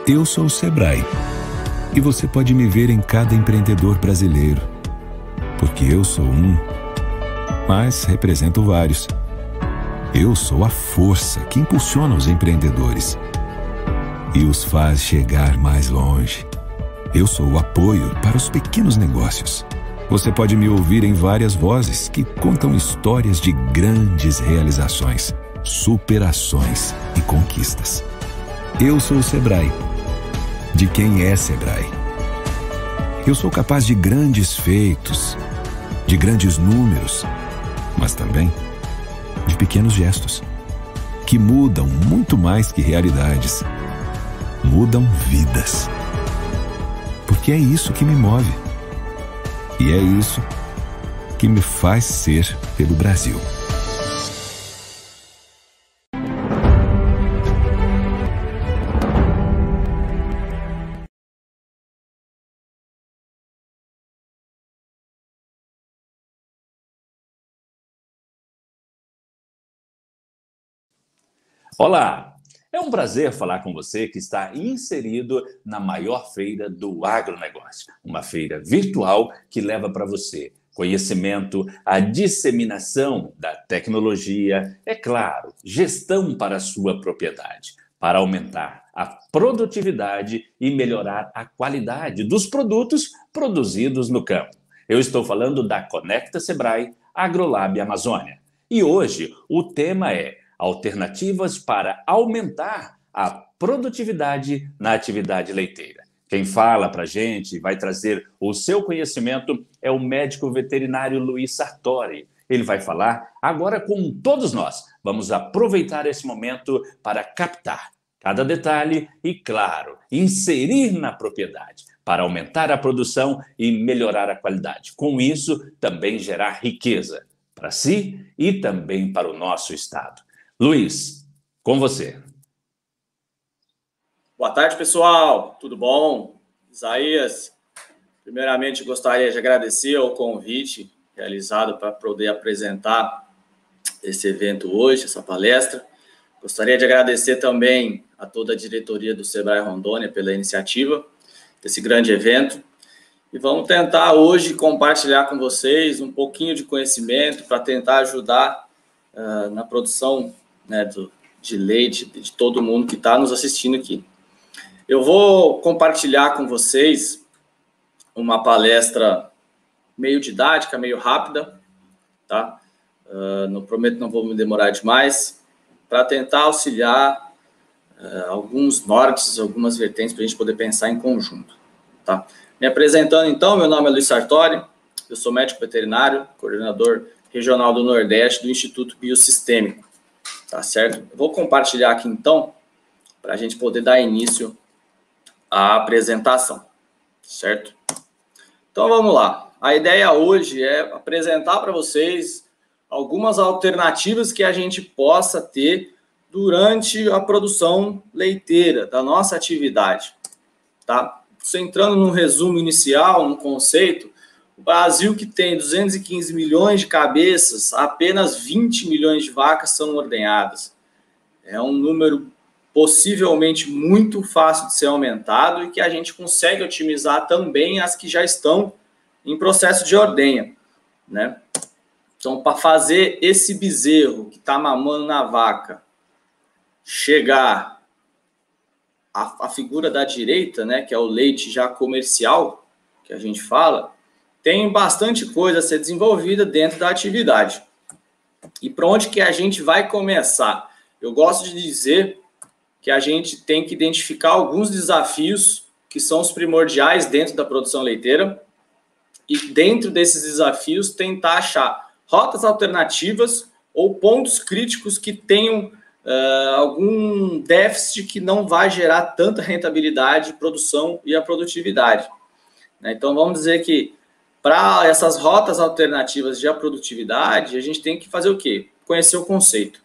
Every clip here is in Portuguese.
Eu sou o Sebrae e você pode me ver em cada empreendedor brasileiro, porque eu sou um, mas represento vários. Eu sou a força que impulsiona os empreendedores e os faz chegar mais longe. Eu sou o apoio para os pequenos negócios. Você pode me ouvir em várias vozes que contam histórias de grandes realizações, superações e conquistas. Eu sou o Sebrae. De quem é Sebrae? Eu sou capaz de grandes feitos, de grandes números, mas também de pequenos gestos que mudam muito mais que realidades. Mudam vidas. Porque é isso que me move. E é isso que me faz ser pelo Brasil. Olá! É um prazer falar com você que está inserido na maior feira do agronegócio. Uma feira virtual que leva para você conhecimento, a disseminação da tecnologia, é claro, gestão para a sua propriedade, para aumentar a produtividade e melhorar a qualidade dos produtos produzidos no campo. Eu estou falando da Conecta Sebrae AgroLab Amazônia. E hoje o tema é alternativas para aumentar a produtividade na atividade leiteira. Quem fala para a gente e vai trazer o seu conhecimento é o médico veterinário Luiz Sartori. Ele vai falar agora com todos nós. Vamos aproveitar esse momento para captar cada detalhe e, claro, inserir na propriedade para aumentar a produção e melhorar a qualidade. Com isso, também gerar riqueza para si e também para o nosso estado. Luiz, com você. Boa tarde, pessoal. Tudo bom? Isaías, primeiramente gostaria de agradecer o convite realizado para poder apresentar esse evento hoje, essa palestra. Gostaria de agradecer também a toda a diretoria do Sebrae Rondônia pela iniciativa desse grande evento. E vamos tentar hoje compartilhar com vocês um pouquinho de conhecimento para tentar ajudar na produção, né, de leite de todo mundo que está nos assistindo aqui. Eu vou compartilhar com vocês uma palestra meio didática, meio rápida, tá? Não prometo, não vou me demorar demais, para tentar auxiliar alguns nortes, algumas vertentes para a gente poder pensar em conjunto, tá? Me apresentando então, meu nome é Luiz Sartori, eu sou médico veterinário, coordenador regional do Nordeste do Instituto Biosistêmico. Tá certo? Eu vou compartilhar aqui, então, para a gente poder dar início à apresentação, certo? Então, vamos lá. A ideia hoje é apresentar para vocês algumas alternativas que a gente possa ter durante a produção leiteira da nossa atividade, tá? Entrando num resumo inicial, num conceito, o Brasil, que tem 215 milhões de cabeças, apenas 20 milhões de vacas são ordenhadas. É um número possivelmente muito fácil de ser aumentado e que a gente consegue otimizar também as que já estão em processo de ordenha, né? Então, para fazer esse bezerro que está mamando na vaca chegar à figura da direita, né, que é o leite já comercial, que a gente fala, tem bastante coisa a ser desenvolvida dentro da atividade. E para onde que a gente vai começar? Eu gosto de dizer que a gente tem que identificar alguns desafios que são os primordiais dentro da produção leiteira e dentro desses desafios tentar achar rotas alternativas ou pontos críticos que tenham algum déficit que não vai gerar tanta rentabilidade, produção e a produtividade. Então, vamos dizer que para essas rotas alternativas de produtividade, a gente tem que fazer o quê? Conhecer o conceito.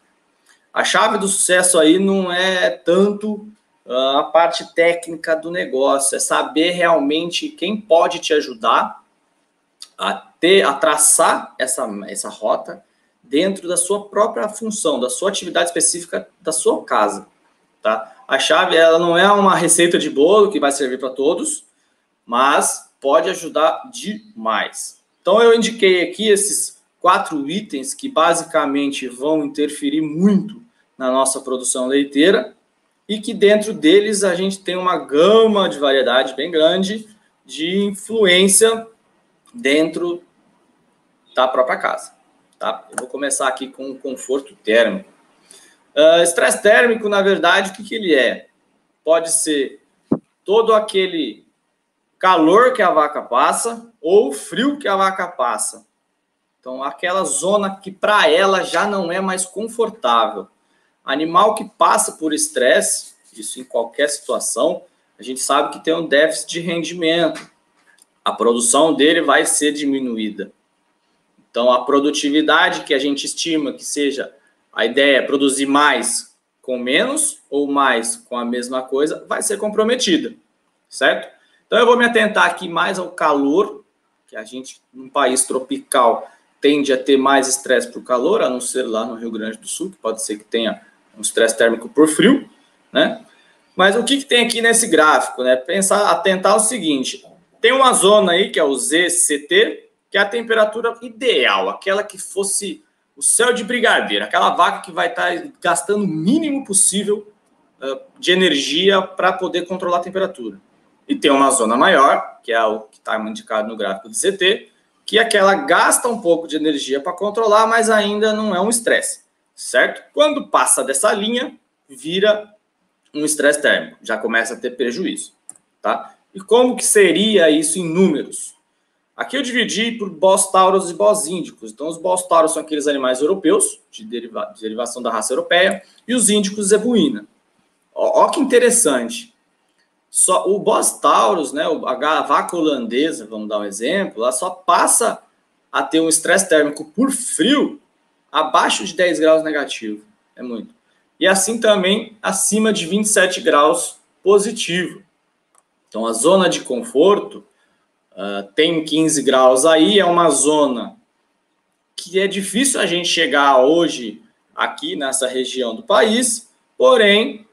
A chave do sucesso aí não é tanto a parte técnica do negócio, é saber realmente quem pode te ajudar a traçar essa rota dentro da sua própria função, da sua atividade específica da sua casa, tá? A chave, ela não é uma receita de bolo que vai servir para todos, mas pode ajudar demais. Então, eu indiquei aqui esses 4 itens que basicamente vão interferir muito na nossa produção leiteira e que dentro deles a gente tem uma gama de variedade bem grande de influência dentro da própria casa, tá? Eu vou começar aqui com o conforto térmico. Estresse térmico, na verdade, o que ele é? Pode ser todo aquele calor que a vaca passa ou frio que a vaca passa. Então, aquela zona que para ela já não é mais confortável. Animal que passa por estresse, isso em qualquer situação, a gente sabe que tem um déficit de rendimento. A produção dele vai ser diminuída. Então, a produtividade que a gente estima que seja, a ideia é produzir mais com menos ou mais com a mesma coisa, vai ser comprometida, certo? Então, eu vou me atentar aqui mais ao calor, que a gente, num país tropical, tende a ter mais estresse por calor, a não ser lá no Rio Grande do Sul, que pode ser que tenha um estresse térmico por frio, né? Mas o que tem aqui nesse gráfico, né? Atentar o seguinte, tem uma zona aí, que é o ZCT, que é a temperatura ideal, aquela que fosse o céu de brigadeiro, aquela vaca que vai estar gastando o mínimo possível de energia para poder controlar a temperatura. E tem uma zona maior, que é o que está indicado no gráfico do CT, que é aquela gasta um pouco de energia para controlar, mas ainda não é um estresse, certo? Quando passa dessa linha, vira um estresse térmico, já começa a ter prejuízo, tá? E como que seria isso em números? Aqui eu dividi por bós tauros e bós índicos. Então, os bós tauros são aqueles animais europeus, de derivação da raça europeia, e os índicos zebuína. Ó que interessante. Só o bós taurus, né, a vaca holandesa, vamos dar um exemplo, ela só passa a ter um estresse térmico por frio abaixo de 10 graus negativo. É muito. E assim também acima de 27 graus positivo. Então, a zona de conforto tem 15 graus aí, é uma zona que é difícil a gente chegar hoje aqui nessa região do país, porém,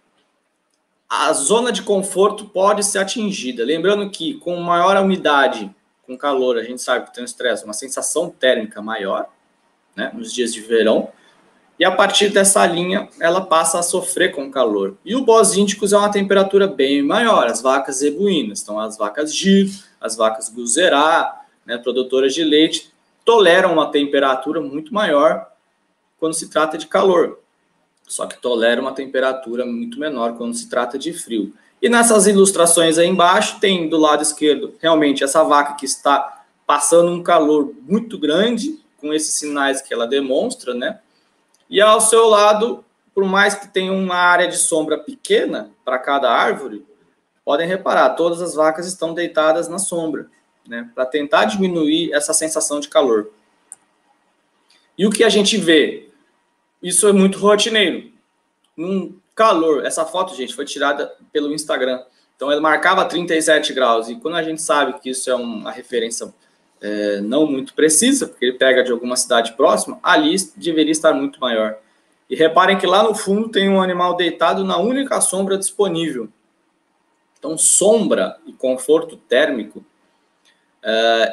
a zona de conforto pode ser atingida. Lembrando que com maior umidade, com calor, a gente sabe que tem um estresse, uma sensação térmica maior, né, nos dias de verão, e a partir dessa linha, ela passa a sofrer com calor. E o bós índicos é uma temperatura bem maior, as vacas zebuínas, então as vacas gir, as vacas guzerá, né, produtoras de leite, toleram uma temperatura muito maior quando se trata de calor. Só que toleram uma temperatura muito menor quando se trata de frio. E nessas ilustrações aí embaixo, tem do lado esquerdo, realmente, essa vaca que está passando um calor muito grande, com esses sinais que ela demonstra, né? E ao seu lado, por mais que tenha uma área de sombra pequena para cada árvore, podem reparar, todas as vacas estão deitadas na sombra, né, para tentar diminuir essa sensação de calor. E o que a gente vê? Isso é muito rotineiro. Num calor, essa foto, gente, foi tirada pelo Instagram. Então, ele marcava 37 graus. E quando a gente sabe que isso é uma referência não muito precisa, porque ele pega de alguma cidade próxima, ali deveria estar muito maior. E reparem que lá no fundo tem um animal deitado na única sombra disponível. Então, sombra e conforto térmico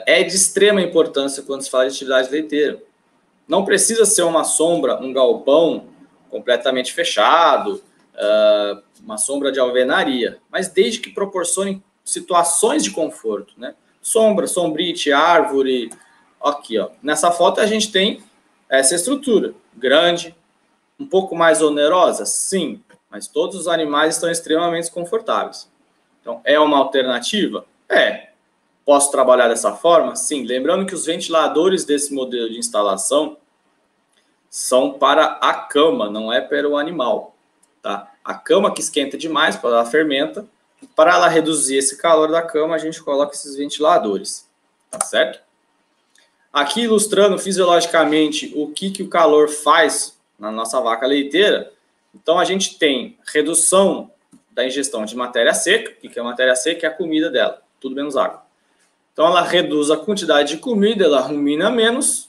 é de extrema importância quando se fala de atividade leiteira. Não precisa ser uma sombra, um galpão completamente fechado, uma sombra de alvenaria, mas desde que proporcione situações de conforto, né? Sombra, sombrite, árvore. Aqui, ó. Nessa foto a gente tem essa estrutura grande, um pouco mais onerosa, sim, mas todos os animais estão extremamente confortáveis. Então, é uma alternativa? É. Posso trabalhar dessa forma? Sim. Lembrando que os ventiladores desse modelo de instalação são para a cama, não é para o animal, tá? A cama que esquenta demais, para ela fermenta. Para ela reduzir esse calor da cama, a gente coloca esses ventiladores, tá certo? Aqui ilustrando fisiologicamente o que o calor faz na nossa vaca leiteira. Então, a gente tem redução da ingestão de matéria seca. O que é matéria seca? É a comida dela, tudo menos água. Então, ela reduz a quantidade de comida, ela rumina menos,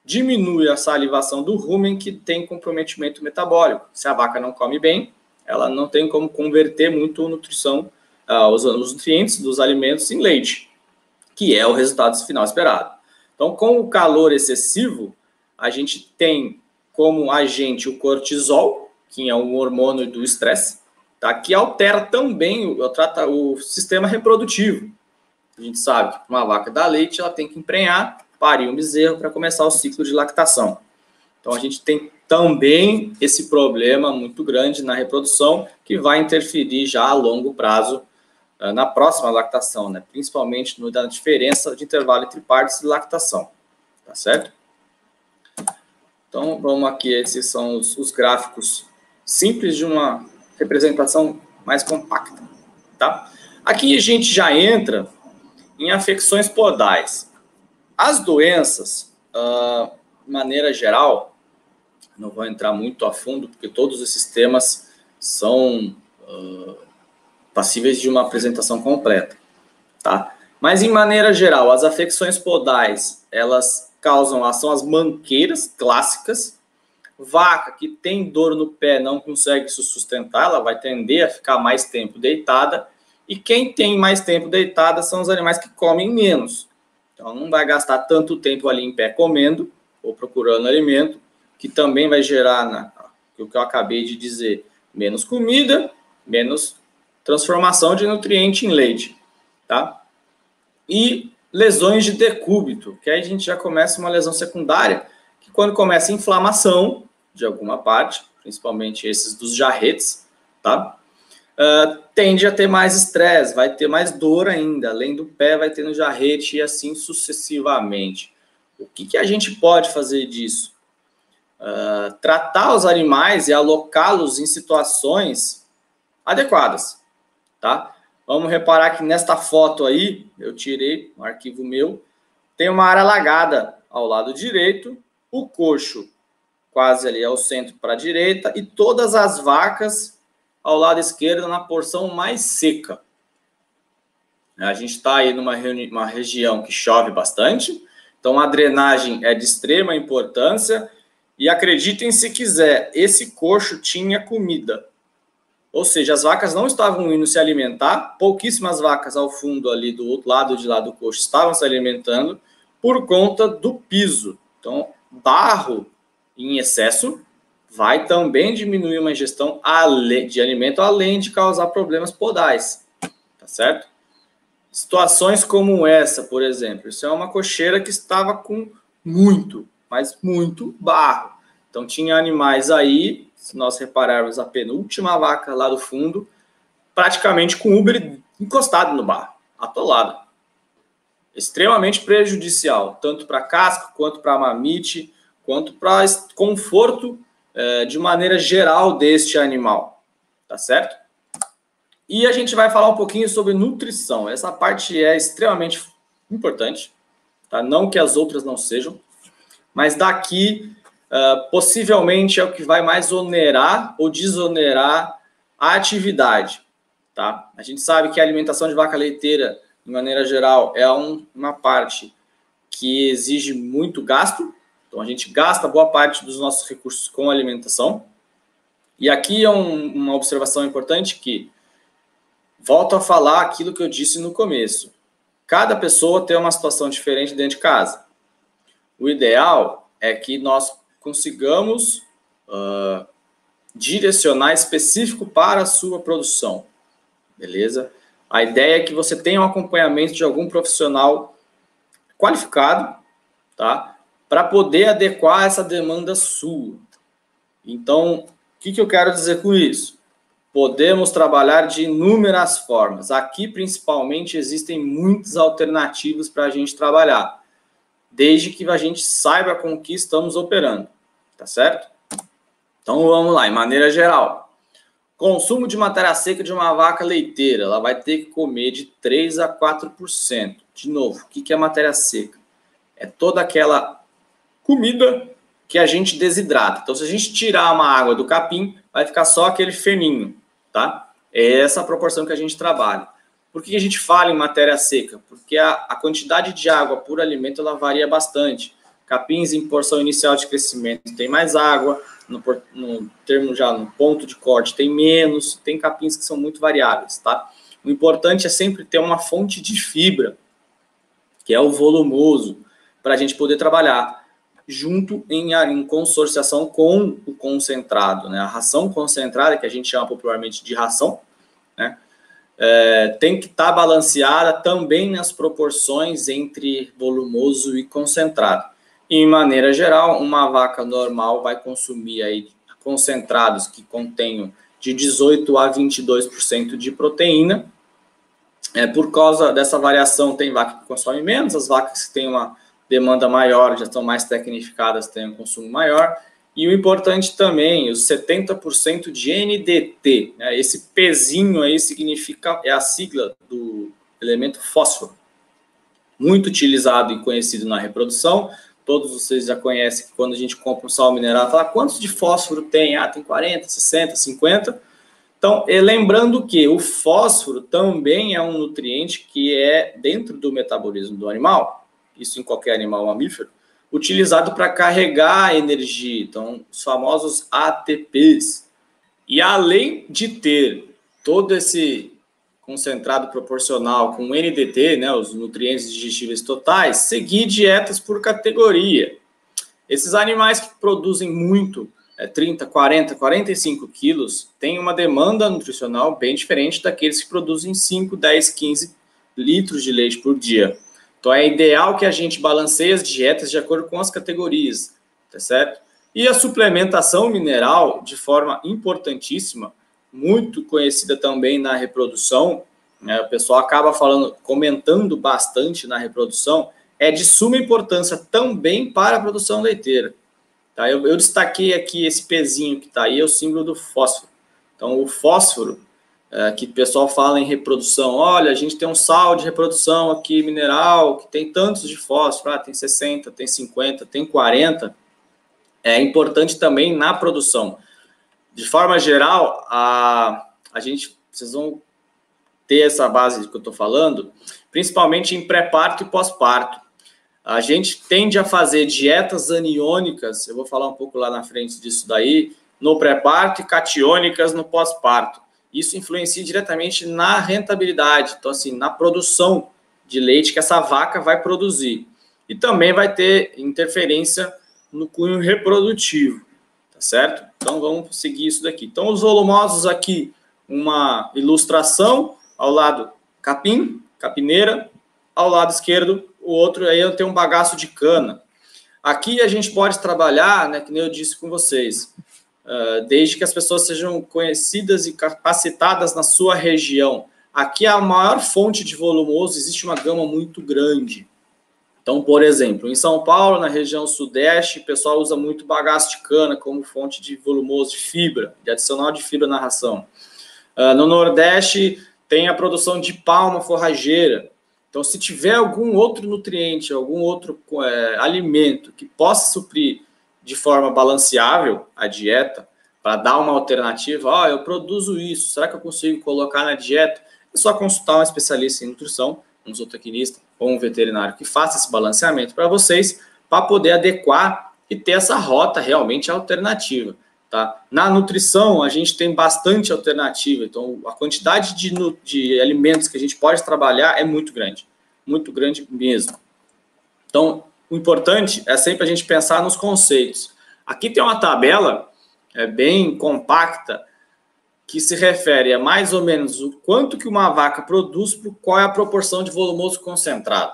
diminui a salivação do rumen, que tem comprometimento metabólico. Se a vaca não come bem, ela não tem como converter muito a nutrição, os nutrientes dos alimentos em leite, que é o resultado final esperado. Então, com o calor excessivo, a gente tem como agente o cortisol, que é um hormônio do estresse, tá? Que altera também o sistema reprodutivo. A gente sabe que uma vaca dá leite, ela tem que emprenhar, parir um bezerro para começar o ciclo de lactação. Então, a gente tem também esse problema muito grande na reprodução, que vai interferir já a longo prazo na próxima lactação, né? Principalmente na diferença de intervalo entre partos e lactação, tá certo? Então, vamos aqui, esses são os gráficos simples de uma representação mais compacta, tá? Aqui a gente já entra em afecções podais. As doenças, de maneira geral, não vou entrar muito a fundo, porque todos esses temas são passíveis de uma apresentação completa, tá? Mas, em maneira geral, as afecções podais, elas são as manqueiras clássicas. Vaca que tem dor no pé não consegue se sustentar, ela vai tender a ficar mais tempo deitada. E quem tem mais tempo deitada são os animais que comem menos. Então, não vai gastar tanto tempo ali em pé comendo ou procurando alimento, que também vai gerar, o que eu acabei de dizer, menos comida, menos transformação de nutriente em leite, tá? E lesões de decúbito, que aí a gente já começa uma lesão secundária, que quando começa a inflamação de alguma parte, principalmente esses dos jarretes, tá? Tende a ter mais estresse, vai ter mais dor ainda, além do pé vai ter no jarrete e assim sucessivamente. O que a gente pode fazer disso? Tratar os animais e alocá-los em situações adequadas, tá? Vamos reparar que nesta foto aí, eu tirei um arquivo meu, tem uma área alagada ao lado direito, o coxo quase ali ao centro para a direita e todas as vacas ao lado esquerdo na porção mais seca. A gente está aí numa região que chove bastante, então a drenagem é de extrema importância e acreditem se quiser, esse coxo tinha comida. Ou seja, as vacas não estavam indo se alimentar, pouquíssimas vacas ao fundo ali do outro lado de lá do coxo estavam se alimentando por conta do piso. Então, barro em excesso vai também diminuir uma ingestão de alimento, além de causar problemas podais, tá certo? Situações como essa, por exemplo, isso é uma cocheira que estava com muito, mas muito barro. Então, tinha animais aí, se nós repararmos a penúltima vaca lá do fundo, praticamente com o úbere encostado no barro, atolado. Extremamente prejudicial, tanto para casco, quanto para mamite, quanto para conforto de maneira geral deste animal, tá certo? E a gente vai falar um pouquinho sobre nutrição. Essa parte é extremamente importante, tá? Não que as outras não sejam, mas daqui possivelmente é o que vai mais onerar ou desonerar a atividade, tá? A gente sabe que a alimentação de vaca leiteira, de maneira geral, é uma parte que exige muito gasto. Então, a gente gasta boa parte dos nossos recursos com alimentação. E aqui é uma observação importante que, volto a falar aquilo que eu disse no começo. Cada pessoa tem uma situação diferente dentro de casa. O ideal é que nós consigamos direcionar específico para a sua produção. Beleza? A ideia é que você tenha um acompanhamento de algum profissional qualificado, tá? Para poder adequar essa demanda sua. Então, o que eu quero dizer com isso? Podemos trabalhar de inúmeras formas. Aqui, principalmente, existem muitas alternativas para a gente trabalhar, desde que a gente saiba com o que estamos operando, tá certo? Então, vamos lá, em maneira geral. Consumo de matéria seca de uma vaca leiteira, ela vai ter que comer de 3 a 4%. De novo, o que é matéria seca? É toda aquela comida que a gente desidrata. Então, se a gente tirar uma água do capim, vai ficar só aquele feninho, tá? É essa a proporção que a gente trabalha. Por que a gente fala em matéria seca? Porque a quantidade de água por alimento ela varia bastante. Capins em porção inicial de crescimento tem mais água, no termo já no ponto de corte tem menos, tem capins que são muito variáveis, tá? O importante é sempre ter uma fonte de fibra, que é o volumoso, para a gente poder trabalhar junto em consorciação com o concentrado, né? A ração concentrada, que a gente chama popularmente de ração, né? Tem que estar balanceada também nas proporções entre volumoso e concentrado. E, em maneira geral, uma vaca normal vai consumir aí concentrados que contenham de 18% a 22% de proteína. Por causa dessa variação, tem vaca que consome menos, as vacas que têm uma demanda maior, já estão mais tecnificadas, têm um consumo maior. E o importante também, os 70% de NDT, né? Esse pezinho aí significa, é a sigla do elemento fósforo, muito utilizado e conhecido na reprodução. Todos vocês já conhecem que quando a gente compra um sal mineral, fala quantos de fósforo tem? Tem 40, 60, 50. Então, lembrando que o fósforo também é um nutriente que é dentro do metabolismo do animal, isso em qualquer animal mamífero, utilizado para carregar energia, então os famosos ATPs. E além de ter todo esse concentrado proporcional com NDT, né, os nutrientes digestíveis totais, seguir dietas por categoria. Esses animais que produzem muito, 30, 40, 45 quilos, têm uma demanda nutricional bem diferente daqueles que produzem 5, 10, 15 litros de leite por dia. Então, é ideal que a gente balanceie as dietas de acordo com as categorias, tá certo? E a suplementação mineral, de forma importantíssima, muito conhecida também na reprodução, né? O pessoal acaba comentando bastante na reprodução, é de suma importância também para a produção leiteira. Tá? Eu destaquei aqui esse pezinho que está aí, é o símbolo do fósforo. Então, o fósforo, que o pessoal fala em reprodução, olha, a gente tem um sal de reprodução aqui, mineral, que tem tantos de fósforo, tem 60, tem 50, tem 40, é importante também na produção. De forma geral, vocês vão ter essa base que eu estou falando, principalmente em pré-parto e pós-parto. A gente tende a fazer dietas aniônicas, eu vou falar um pouco lá na frente disso daí, no pré-parto e catiônicas no pós-parto. Isso influencia diretamente na rentabilidade, então assim, na produção de leite que essa vaca vai produzir. E também vai ter interferência no cunho reprodutivo, tá certo? Então vamos seguir isso daqui. Então os volumosos aqui, uma ilustração, ao lado capim, capineira, ao lado esquerdo o outro aí eu tenho um bagaço de cana. Aqui a gente pode trabalhar, né, que nem eu disse com vocês, desde que as pessoas sejam conhecidas e capacitadas na sua região. Aqui a maior fonte de volumoso, existe uma gama muito grande. Então, por exemplo, em São Paulo, na região sudeste, o pessoal usa muito bagaço de cana como fonte de volumoso de fibra, de adicional de fibra na ração. No Nordeste, tem a produção de palma forrageira. Então, se tiver algum outro nutriente, algum outro alimento que possa suprir de forma balanceável a dieta, para dar uma alternativa, eu produzo isso, será que eu consigo colocar na dieta? É só consultar um especialista em nutrição, um zootecnista ou um veterinário que faça esse balanceamento para vocês, para poder adequar e ter essa rota realmente alternativa. Tá? Na nutrição, a gente tem bastante alternativa, então a quantidade de alimentos que a gente pode trabalhar é muito grande mesmo. Então, o importante é sempre a gente pensar nos conceitos. Aqui tem uma tabela bem compacta que se refere a mais ou menos o quanto que uma vaca produz, por qual é a proporção de volumoso concentrado.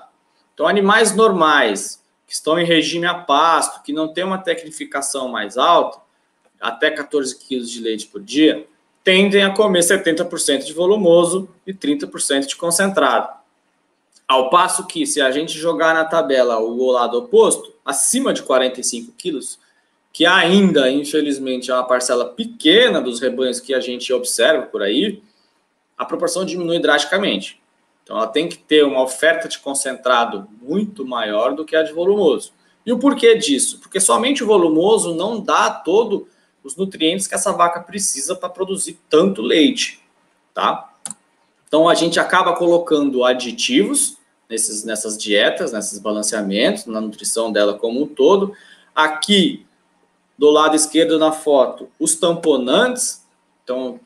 Então, animais normais, que estão em regime a pasto, que não tem uma tecnificação mais alta, até 14 quilos de leite por dia, tendem a comer 70% de volumoso e 30% de concentrado. Ao passo que, se a gente jogar na tabela o lado oposto, acima de 45 quilos, que ainda, infelizmente, é uma parcela pequena dos rebanhos que a gente observa por aí, a proporção diminui drasticamente. Então, ela tem que ter uma oferta de concentrado muito maior do que a de volumoso. E o porquê disso? Porque somente o volumoso não dá todos os nutrientes que essa vaca precisa para produzir tanto leite, tá? Então, a gente acaba colocando aditivos nessas dietas, nesses balanceamentos, na nutrição dela como um todo. Aqui, do lado esquerdo na foto, os tamponantes. Então,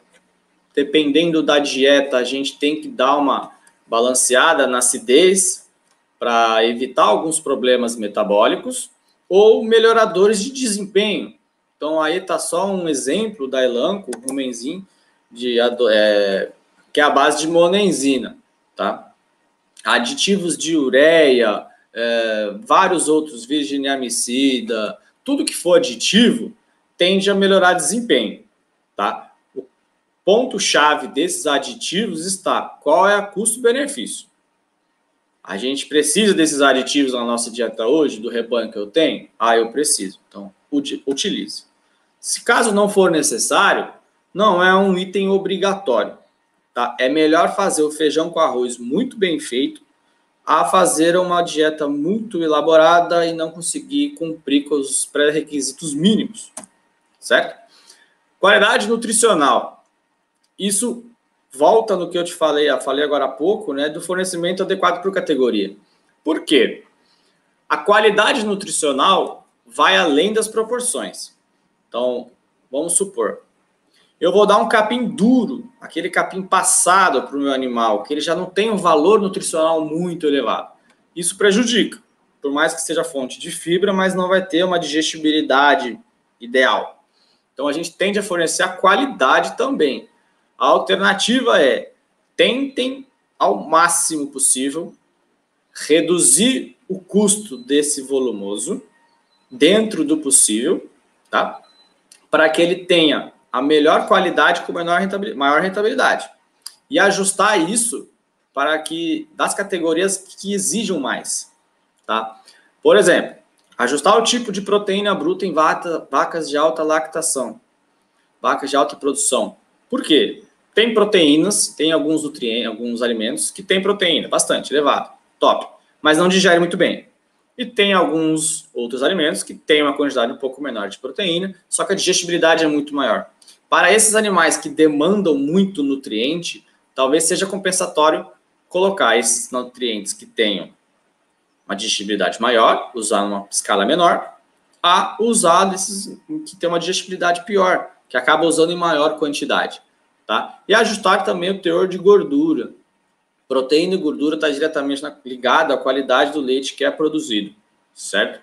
dependendo da dieta, a gente tem que dar uma balanceada na acidez para evitar alguns problemas metabólicos, ou melhoradores de desempenho. Então, aí está só um exemplo da Elanco, o Rumensin, que é a base de monenzina, tá? Aditivos de ureia, vários outros, virginiamicida, tudo que for aditivo tende a melhorar desempenho, tá? O ponto-chave desses aditivos está qual é o custo-benefício. A gente precisa desses aditivos na nossa dieta hoje, do rebanho que eu tenho? Eu preciso. Então, utilize. Se caso não for necessário, não é um item obrigatório, tá? É melhor fazer o feijão com arroz muito bem feito a fazer uma dieta muito elaborada e não conseguir cumprir com os pré-requisitos mínimos, certo? Qualidade nutricional. Isso volta no que eu falei agora há pouco, né, do fornecimento adequado por categoria. Por quê? A qualidade nutricional vai além das proporções. Então, vamos supor, eu vou dar um capim duro, aquele capim passado para o meu animal, que ele já não tem um valor nutricional muito elevado. Isso prejudica, por mais que seja fonte de fibra, mas não vai ter uma digestibilidade ideal. Então, a gente tende a fornecer a qualidade também. A alternativa é, tentem ao máximo possível reduzir o custo desse volumoso dentro do possível, tá? Para que ele tenha a melhor qualidade com maior rentabilidade. E ajustar isso para que das categorias que exijam mais, tá? Por exemplo, ajustar o tipo de proteína bruta em vacas de alta lactação, vacas de alta produção. Por quê? Tem proteínas, tem alguns nutrientes, alguns alimentos que tem proteína, bastante, elevado, top, mas não digere muito bem. E tem alguns outros alimentos que têm uma quantidade um pouco menor de proteína, só que a digestibilidade é muito maior. Para esses animais que demandam muito nutriente, talvez seja compensatório colocar esses nutrientes que tenham uma digestibilidade maior, usar numa escala menor, a usar desses que tem uma digestibilidade pior, que acaba usando em maior quantidade. Tá? E ajustar também o teor de gordura. Proteína e gordura está diretamente ligada à qualidade do leite que é produzido, certo?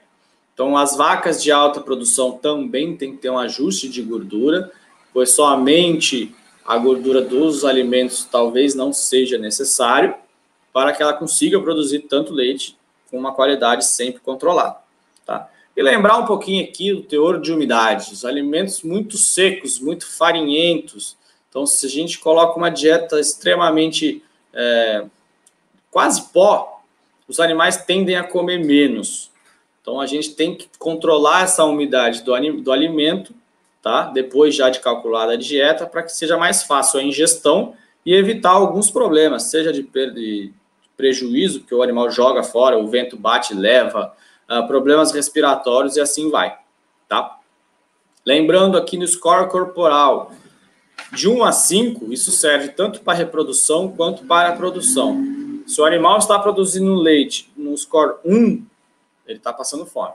Então, as vacas de alta produção também tem que ter um ajuste de gordura, pois somente a gordura dos alimentos talvez não seja necessário para que ela consiga produzir tanto leite com uma qualidade sempre controlada, tá? E lembrar um pouquinho aqui do teor de umidade. Os alimentos muito secos, muito farinhentos. Então, se a gente coloca uma dieta extremamente quase pó, os animais tendem a comer menos. Então, a gente tem que controlar essa umidade do alimento, tá? Depois já de calculada a dieta, para que seja mais fácil a ingestão e evitar alguns problemas, seja de prejuízo, que o animal joga fora, o vento bate e leva, problemas respiratórios e assim vai, tá? Lembrando aqui no score corporal, de 1 a 5, isso serve tanto para reprodução quanto para a produção. Se o animal está produzindo leite no score 1, ele está passando fome.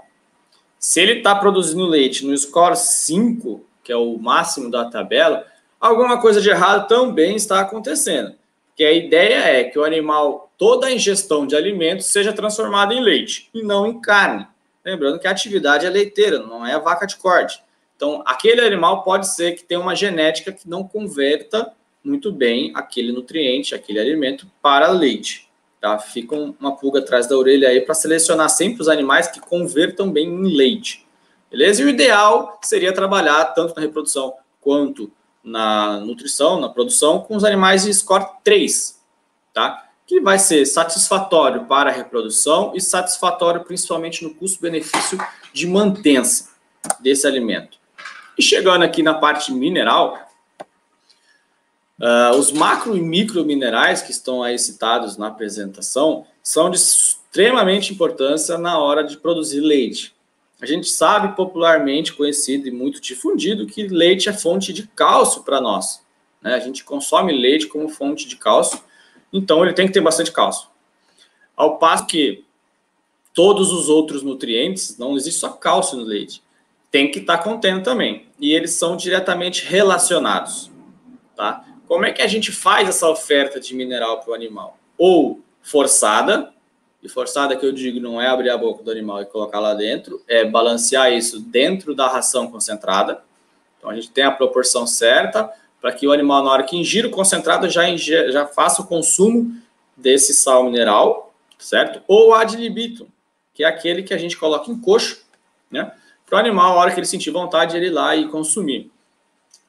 Se ele está produzindo leite no score 5, que é o máximo da tabela, alguma coisa de errado também está acontecendo. Porque a ideia é que o animal, toda a ingestão de alimentos, seja transformada em leite e não em carne. Lembrando que a atividade é leiteira, não é a vaca de corte. Então, aquele animal pode ser que tenha uma genética que não converta muito bem aquele nutriente, aquele alimento para leite. Tá? Fica uma pulga atrás da orelha aí para selecionar sempre os animais que convertam bem em leite. Beleza? E o ideal seria trabalhar tanto na reprodução quanto na nutrição, na produção, com os animais de score 3, tá? Que vai ser satisfatório para a reprodução e satisfatório principalmente no custo-benefício de mantença desse alimento. E chegando aqui na parte mineral, os macro e micro minerais que estão aí citados na apresentação são de extremamente importância na hora de produzir leite. A gente sabe, popularmente conhecido e muito difundido, que leite é fonte de cálcio para nós, né? A gente consome leite como fonte de cálcio, então ele tem que ter bastante cálcio. Ao passo que todos os outros nutrientes, não existe só cálcio no leite. tem que estar contendo também. E eles são diretamente relacionados, tá? Como é que a gente faz essa oferta de mineral para o animal? Ou forçada, e forçada que eu digo não é abrir a boca do animal e colocar lá dentro, é balancear isso dentro da ração concentrada. Então a gente tem a proporção certa para que o animal, na hora que ingira o concentrado, já faça o consumo desse sal mineral, certo? Ou ad libitum, que é aquele que a gente coloca em coxo, né? Para o animal, na hora que ele sentir vontade, ele ir lá e consumir.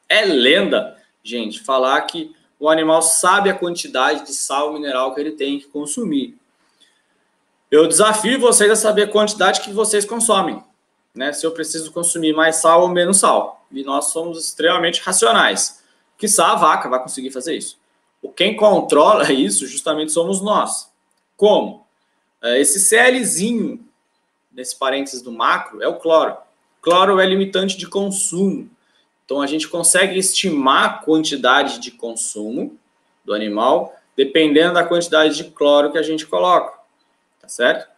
É lenda, gente, falar que o animal sabe a quantidade de sal mineral que ele tem que consumir. Eu desafio vocês a saber a quantidade que vocês consomem, né? Se eu preciso consumir mais sal ou menos sal. E nós somos extremamente racionais. Quiçá a vaca vai conseguir fazer isso. Quem controla isso justamente somos nós. Como? Esse Clzinho, nesse parênteses do macro, é o cloro. Cloro é limitante de consumo. Então, a gente consegue estimar a quantidade de consumo do animal dependendo da quantidade de cloro que a gente coloca. Tá certo?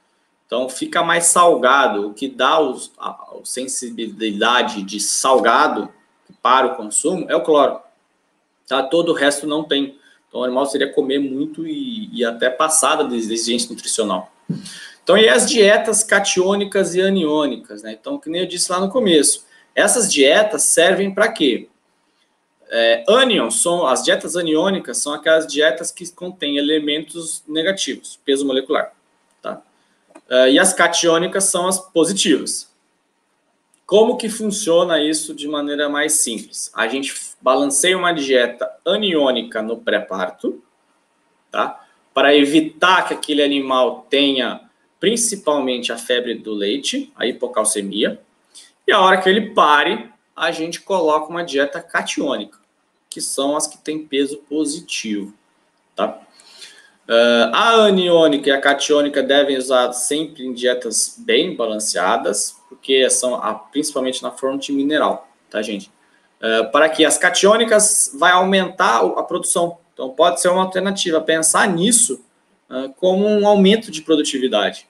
Então, fica mais salgado. O que dá a sensibilidade de salgado para o consumo é o cloro. Tá? Todo o resto não tem. Então, o animal seria comer muito e até passada de exigência nutricional. Então, e as dietas catiônicas e aniônicas, né? Então, que nem eu disse lá no começo, essas dietas servem para quê? As dietas aniônicas são aquelas dietas que contêm elementos negativos, peso molecular, tá? E as catiônicas são as positivas. Como que funciona isso de maneira mais simples? A gente balanceia uma dieta aniônica no pré-parto, tá? Para evitar que aquele animal tenha principalmente a febre do leite, a hipocalcemia, e a hora que ele pare, a gente coloca uma dieta catiônica, que são as que têm peso positivo, tá? A aniônica e a catiônica devem usar sempre em dietas bem balanceadas, porque são principalmente na fonte mineral, tá, gente? Para que as catiônicas vai aumentar a produção. Então, pode ser uma alternativa pensar nisso como um aumento de produtividade.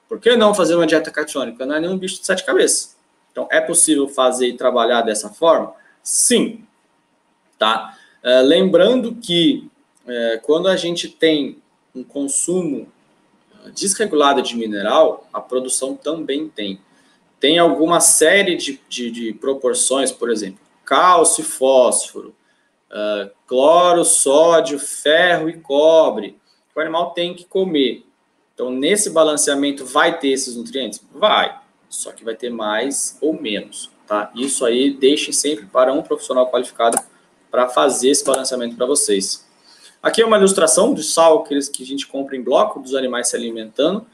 Por que não fazer uma dieta catiônica? Não é nenhum bicho de 7 cabeças. Então, é possível fazer e trabalhar dessa forma? Sim. Tá? Lembrando que quando a gente tem um consumo desregulado de mineral, a produção também tem. Tem alguma série de proporções, por exemplo, cálcio e fósforo, cloro, sódio, ferro e cobre, que o animal tem que comer. Então, nesse balanceamento, vai ter esses nutrientes? Vai, só que vai ter mais ou menos, tá? Isso aí, deixem sempre para um profissional qualificado para fazer esse balanceamento para vocês. Aqui é uma ilustração de sal que a gente compra em bloco, dos animais se alimentando.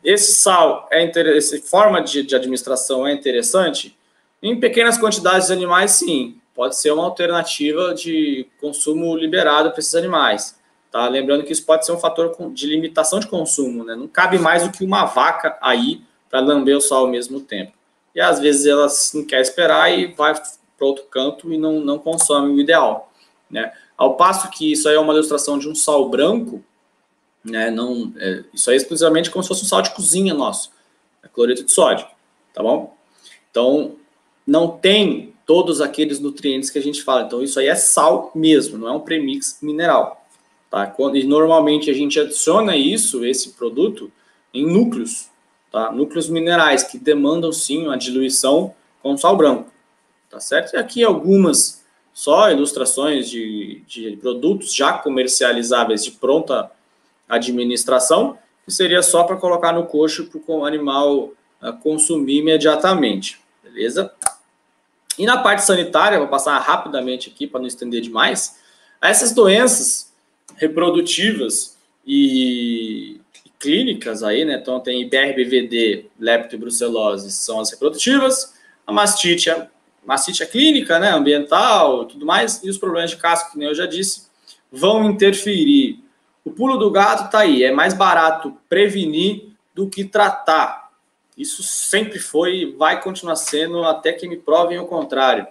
Esse sal, essa forma de administração é interessante? Em pequenas quantidades de animais, sim. Pode ser uma alternativa de consumo liberado para esses animais. Tá? Lembrando que isso pode ser um fator de limitação de consumo, né? Não cabe mais do que uma vaca aí para lamber o sal ao mesmo tempo. E às vezes ela não quer esperar e vai para outro canto e não consome o ideal, né? Ao passo que isso aí é uma ilustração de um sal branco, né? Isso aí é exclusivamente como se fosse um sal de cozinha nosso, cloreto de sódio, tá bom? Então, não tem todos aqueles nutrientes que a gente fala. Então, isso aí é sal mesmo, não é um premix mineral. Tá? E normalmente a gente adiciona esse produto, em núcleos, tá? Núcleos minerais que demandam sim uma diluição com sal branco, tá certo? E aqui algumas só ilustrações de produtos já comercializáveis de pronta administração, que seria só para colocar no coxo para o animal consumir imediatamente, beleza? E na parte sanitária, vou passar rapidamente aqui para não estender demais, essas doenças reprodutivas e clínicas aí, né? Então tem BRBVD, lepto e brucelose, são as reprodutivas, a mastite é clínica, né? Ambiental, tudo mais, e os problemas de casco, que nem eu já disse, vão interferir. O pulo do gato tá aí, é mais barato prevenir do que tratar. Isso sempre foi e vai continuar sendo até que me provem o contrário.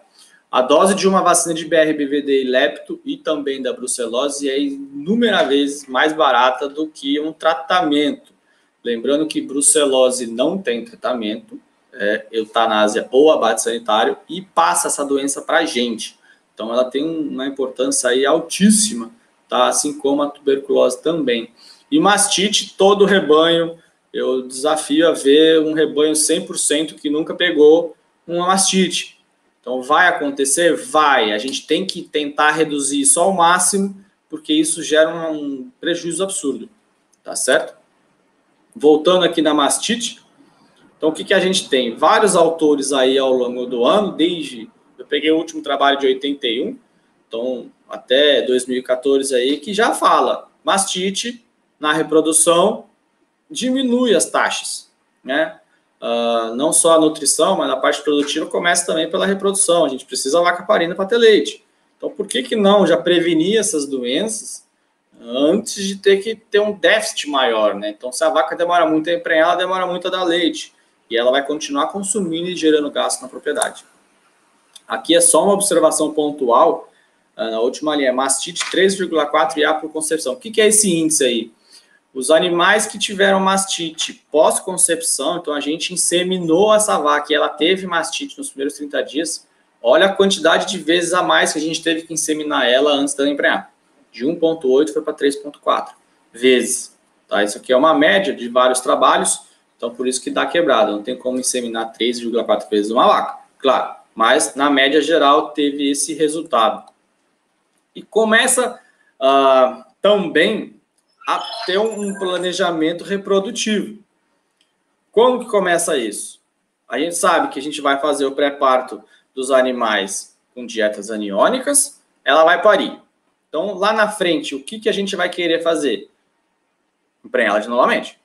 A dose de uma vacina de BRBVD e lepto e também da brucelose é inúmeras vezes mais barata do que um tratamento. Lembrando que brucelose não tem tratamento, eutanásia ou abate sanitário e passa essa doença para a gente. Então, ela tem uma importância aí altíssima, tá? Assim como a tuberculose também. E mastite, todo rebanho, eu desafio a ver um rebanho 100% que nunca pegou uma mastite. Então, vai acontecer? Vai. A gente tem que tentar reduzir isso ao máximo, porque isso gera um prejuízo absurdo, tá certo? Voltando aqui na mastite, então o que a gente tem? Vários autores aí ao longo do ano, eu peguei o último trabalho de 81, então até 2014 aí, que já fala, mastite na reprodução diminui as taxas, né? Não só a nutrição, mas a parte produtiva começa também pela reprodução, a gente precisa da vaca parina para ter leite. Então por que não já prevenir essas doenças antes de ter que ter um déficit maior, né? Então, se a vaca demora muito a emprenhar, ela demora muito a dar leite. E ela vai continuar consumindo e gerando gasto na propriedade. Aqui é só uma observação pontual. Na última linha, mastite 3,4 IA por concepção. O que é esse índice aí? Os animais que tiveram mastite pós-concepção, então a gente inseminou essa vaca e ela teve mastite nos primeiros 30 dias, olha a quantidade de vezes a mais que a gente teve que inseminar ela antes dela emprenhar. De 1,8 foi para 3,4 vezes. Tá? Isso aqui é uma média de vários trabalhos, então por isso que dá quebrada. Não tem como inseminar 3,4 vezes uma vaca, claro. Mas na média geral teve esse resultado. E começa também a ter um planejamento reprodutivo. Como que começa isso? A gente sabe que a gente vai fazer o pré-parto dos animais com dietas aniônicas, ela vai parir. Então, lá na frente, o que a gente vai querer fazer? Emprenhar ela de novamente.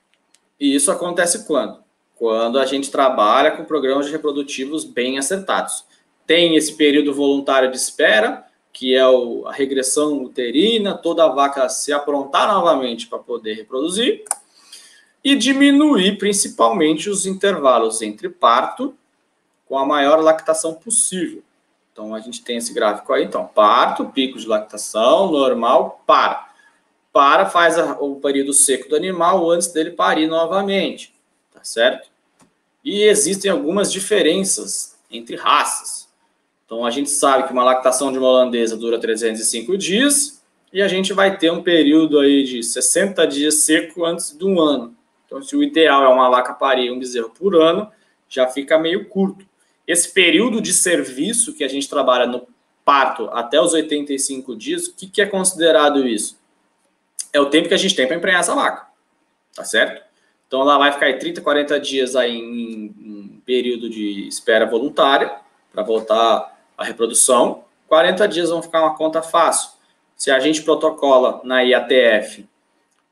E isso acontece quando? Quando a gente trabalha com programas reprodutivos bem acertados. Tem esse período voluntário de espera, que é a regressão uterina, toda a vaca se aprontar novamente para poder reproduzir, e diminuir principalmente os intervalos entre parto com a maior lactação possível. Então, a gente tem esse gráfico aí. Então, parto, pico de lactação, normal, para, faz o período seco do animal antes dele parir novamente, tá certo? E existem algumas diferenças entre raças. Então, a gente sabe que uma lactação de uma holandesa dura 305 dias e a gente vai ter um período aí de 60 dias seco antes de um ano. Então, se o ideal é uma vaca parir um bezerro por ano, já fica meio curto. Esse período de serviço que a gente trabalha no parto até os 85 dias, o que é considerado isso? É o tempo que a gente tem para emprenhar essa vaca, tá certo? Então, ela vai ficar aí 30, 40 dias aí em período de espera voluntária para voltar à reprodução. 40 dias vão ficar uma conta fácil. Se a gente protocola na IATF,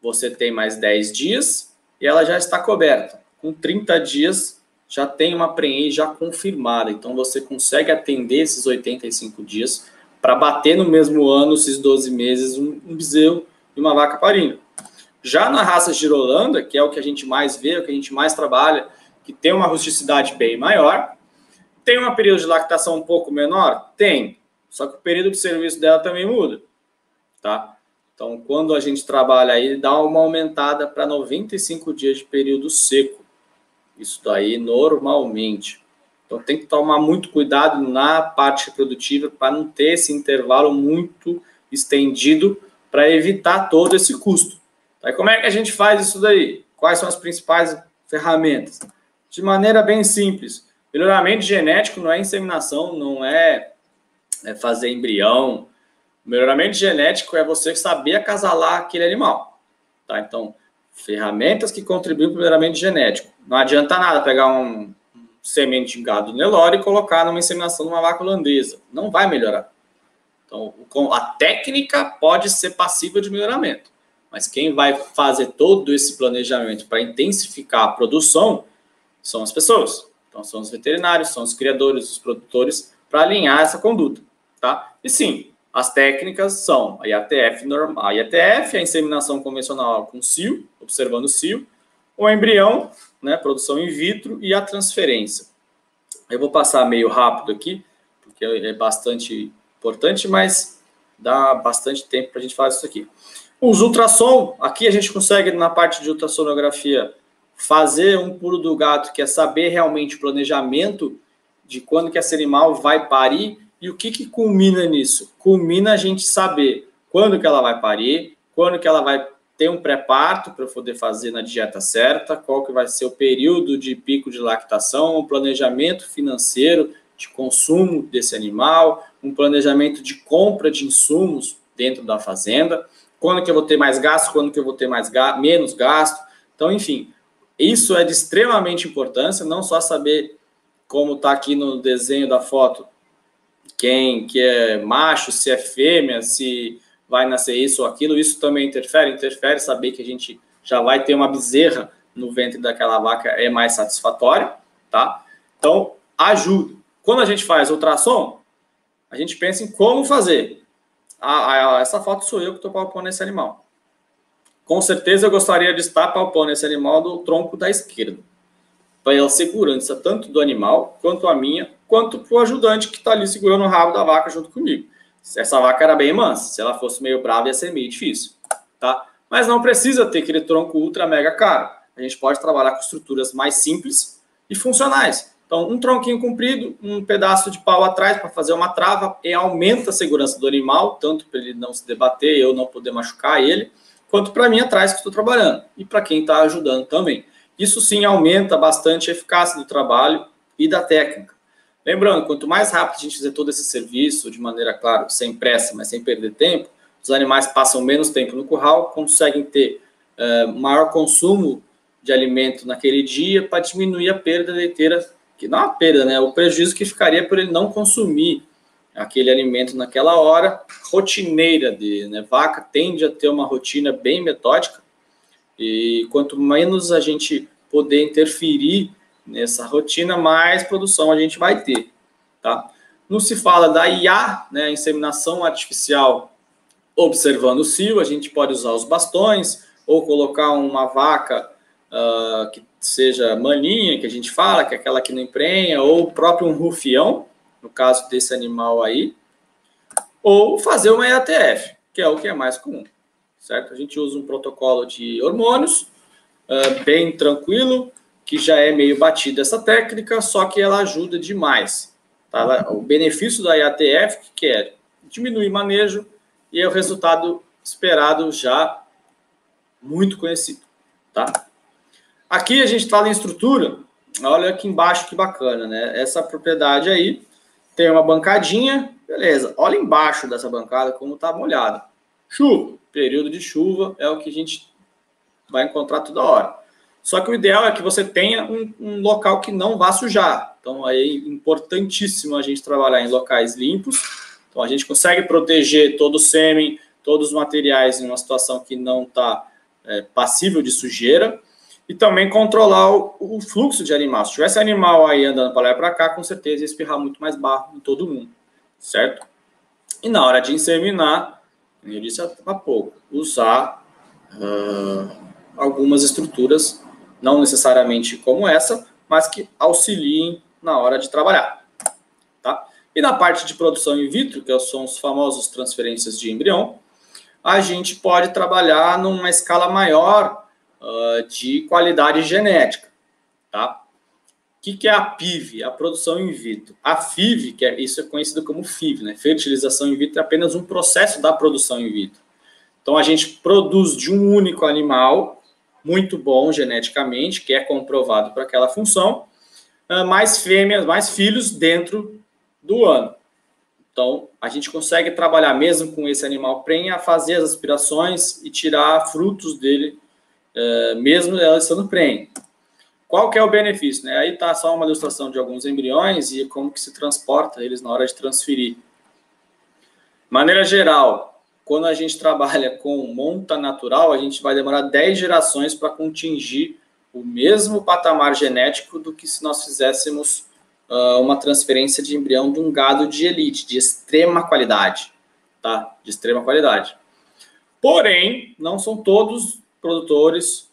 você tem mais 10 dias e ela já está coberta. Com 30 dias, já tem uma prenhez já confirmada. Então, você consegue atender esses 85 dias para bater no mesmo ano, esses 12 meses, um bezerro e uma vaca parindo. Já na raça girolanda, que é o que a gente mais vê, o que a gente mais trabalha, que tem uma rusticidade bem maior, tem um período de lactação um pouco menor? Tem. Só que o período de serviço dela também muda. Tá? Então, quando a gente trabalha aí, dá uma aumentada para 95 dias de período seco. Isso daí normalmente. Então tem que tomar muito cuidado na parte reprodutiva para não ter esse intervalo muito estendido para evitar todo esse custo. Tá? E como é que a gente faz isso daí? Quais são as principais ferramentas? De maneira bem simples. Melhoramento genético não é inseminação, não é fazer embrião. Melhoramento genético é você saber acasalar aquele animal. Tá? Então, ferramentas que contribuem para o melhoramento genético. Não adianta nada pegar um semente de gado Nelore e colocar numa inseminação de uma vaca holandesa. Não vai melhorar. Então, a técnica pode ser passível de melhoramento. Mas quem vai fazer todo esse planejamento para intensificar a produção são as pessoas. Então, são os veterinários, são os criadores, os produtores, para alinhar essa conduta. Tá? E sim, as técnicas são a IATF normal, a IATF, a inseminação convencional com cio, observando o cio, o embrião, né, produção in vitro e a transferência. Eu vou passar meio rápido aqui, porque é bastante importante, mas dá bastante tempo para a gente fazer isso aqui. Os ultrassom, aqui a gente consegue, na parte de ultrassonografia, fazer um pulo do gato, que é saber realmente o planejamento de quando que esse animal vai parir e o que culmina nisso? Culmina a gente saber quando que ela vai parir, quando que ela vai ter um pré-parto para poder fazer na dieta certa, qual que vai ser o período de pico de lactação, um planejamento financeiro de consumo desse animal, um planejamento de compra de insumos dentro da fazenda, quando que eu vou ter mais gasto, quando que eu vou ter menos gasto. Então, enfim, isso é de extremamente importância, não só saber como está aqui no desenho da foto, quem que é macho, se é fêmea, se vai nascer isso ou aquilo, isso também interfere, saber que a gente já vai ter uma bezerra no ventre daquela vaca é mais satisfatório, tá? Então, ajuda. Quando a gente faz ultrassom, a gente pensa em como fazer. Essa foto sou eu que estou palpando esse animal. Com certeza eu gostaria de estar palpando esse animal do tronco da esquerda, para a segurança tanto do animal, quanto a minha, quanto para o ajudante que está ali segurando o rabo da vaca junto comigo. Se essa vaca era bem mansa, se ela fosse meio brava ia ser meio difícil, tá? Mas não precisa ter aquele tronco ultra mega caro. A gente pode trabalhar com estruturas mais simples e funcionais. Então, um tronquinho comprido, um pedaço de pau atrás para fazer uma trava e aumenta a segurança do animal, tanto para ele não se debater, eu não poder machucar ele, quanto para mim atrás que estou trabalhando e para quem está ajudando também. Isso sim aumenta bastante a eficácia do trabalho e da técnica. Lembrando, quanto mais rápido a gente fizer todo esse serviço, de maneira, claro, sem pressa, mas sem perder tempo, os animais passam menos tempo no curral, conseguem ter maior consumo de alimento naquele dia para diminuir a perda leiteira, que não é a perda, né? O prejuízo que ficaria por ele não consumir aquele alimento naquela hora rotineira dele, né? Vaca tende a ter uma rotina bem metódica e quanto menos a gente poder interferir nessa rotina, mais produção a gente vai ter, tá? Não se fala da IA, né, inseminação artificial observando o cio, a gente pode usar os bastões ou colocar uma vaca que seja maninha, que a gente fala, que é aquela que não emprenha, ou o próprio um rufião, no caso desse animal aí, ou fazer uma EATF, que é o que é mais comum, certo? A gente usa um protocolo de hormônios, bem tranquilo, que já é meio batida essa técnica, só que ela ajuda demais. Tá? O benefício da EATF, que é diminuir manejo, e é o resultado esperado já muito conhecido. Tá? Aqui a gente fala em estrutura, olha aqui embaixo que bacana, né? Essa propriedade aí tem uma bancadinha, beleza. Olha embaixo dessa bancada como está molhado. Chuva, período de chuva é o que a gente vai encontrar toda hora. Só que o ideal é que você tenha um local que não vá sujar. Então, aí é importantíssimo a gente trabalhar em locais limpos. Então, a gente consegue proteger todo o sêmen, todos os materiais em uma situação que não está passível de sujeira. E também controlar o fluxo de animal. Se tivesse animal aí andando para lá e para cá, com certeza ia espirrar muito mais barro em todo mundo, certo? E na hora de inseminar, como eu disse há pouco, usar algumas estruturas, não necessariamente como essa, mas que auxiliem na hora de trabalhar. Tá? E na parte de produção in vitro, que são os famosos transferências de embrião, a gente pode trabalhar numa escala maior de qualidade genética. Tá? O que é a PIV? A produção in vitro. A FIV, isso é conhecido como FIV, né? Fertilização in vitro, é apenas um processo da produção in vitro. Então, a gente produz de um único animal, muito bom geneticamente, que é comprovado para aquela função, mais fêmeas, mais filhos dentro do ano. Então, a gente consegue trabalhar mesmo com esse animal prenha, fazer as aspirações e tirar frutos dele, mesmo ela estando prenha. Qual que é o benefício? Né? Aí está só uma ilustração de alguns embriões e como que se transporta eles na hora de transferir. De maneira geral, quando a gente trabalha com monta natural, a gente vai demorar 10 gerações para atingir o mesmo patamar genético do que se nós fizéssemos uma transferência de embrião de um gado de elite, de extrema qualidade. Tá? De extrema qualidade. Porém, não são todos produtores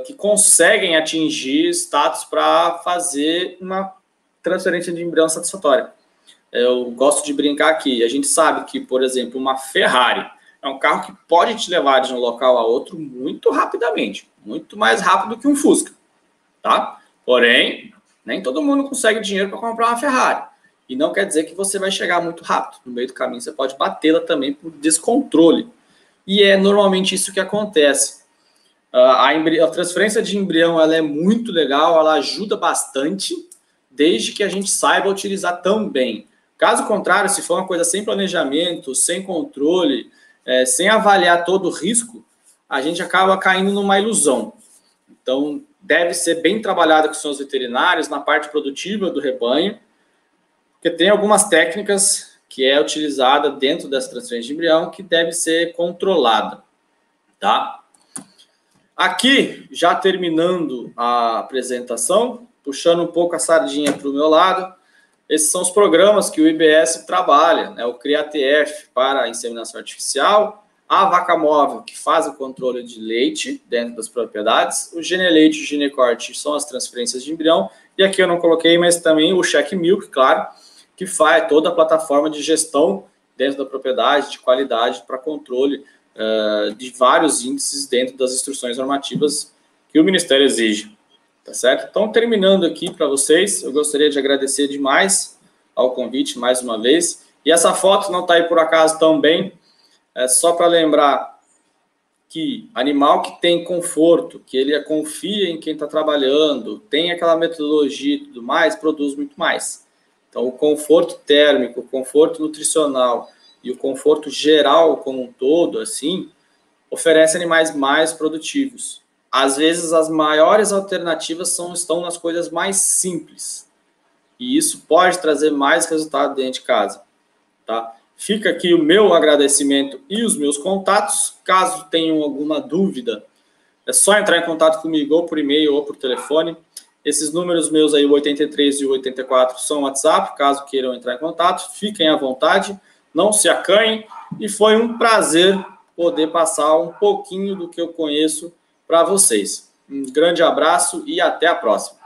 que conseguem atingir status para fazer uma transferência de embrião satisfatória. Eu gosto de brincar aqui. A gente sabe que, por exemplo, uma Ferrari é um carro que pode te levar de um local a outro muito rapidamente. Muito mais rápido que um Fusca. tá? Porém, nem todo mundo consegue dinheiro para comprar uma Ferrari. E não quer dizer que você vai chegar muito rápido. No meio do caminho você pode batê-la também por descontrole. E é normalmente isso que acontece. A transferência de embrião ela é muito legal, ela ajuda bastante, desde que a gente saiba utilizar também. Caso contrário, se for uma coisa sem planejamento, sem controle, sem avaliar todo o risco, a gente acaba caindo numa ilusão. Então, deve ser bem trabalhado com os seus veterinários na parte produtiva do rebanho, porque tem algumas técnicas que é utilizada dentro dessa transferência de embrião que deve ser controlada, tá? Aqui, já terminando a apresentação, puxando um pouco a sardinha para o meu lado, esses são os programas que o IBS trabalha, né? O CRIATF para a inseminação artificial, a Vaca Móvel, que faz o controle de leite dentro das propriedades, o Geneleite e o Genecorte são as transferências de embrião, e aqui eu não coloquei, mas também o Check Milk, claro, que faz toda a plataforma de gestão dentro da propriedade, de qualidade para controle de vários índices dentro das instruções normativas que o Ministério exige, tá certo? Então, terminando aqui para vocês, eu gostaria de agradecer demais ao convite mais uma vez, e essa foto não está aí por acaso também, é só para lembrar que animal que tem conforto, que ele confia em quem está trabalhando, tem aquela metodologia e tudo mais, produz muito mais. Então, o conforto térmico, o conforto nutricional e o conforto geral como um todo, assim, oferece animais mais produtivos. Às vezes, as maiores alternativas estão nas coisas mais simples. E isso pode trazer mais resultado dentro de casa, tá? Fica aqui o meu agradecimento e os meus contatos. Caso tenham alguma dúvida, é só entrar em contato comigo ou por e-mail ou por telefone. Esses números meus aí, o 83 e o 84, são WhatsApp. Caso queiram entrar em contato, fiquem à vontade, não se acanhem. E foi um prazer poder passar um pouquinho do que eu conheço para vocês. Um grande abraço e até a próxima.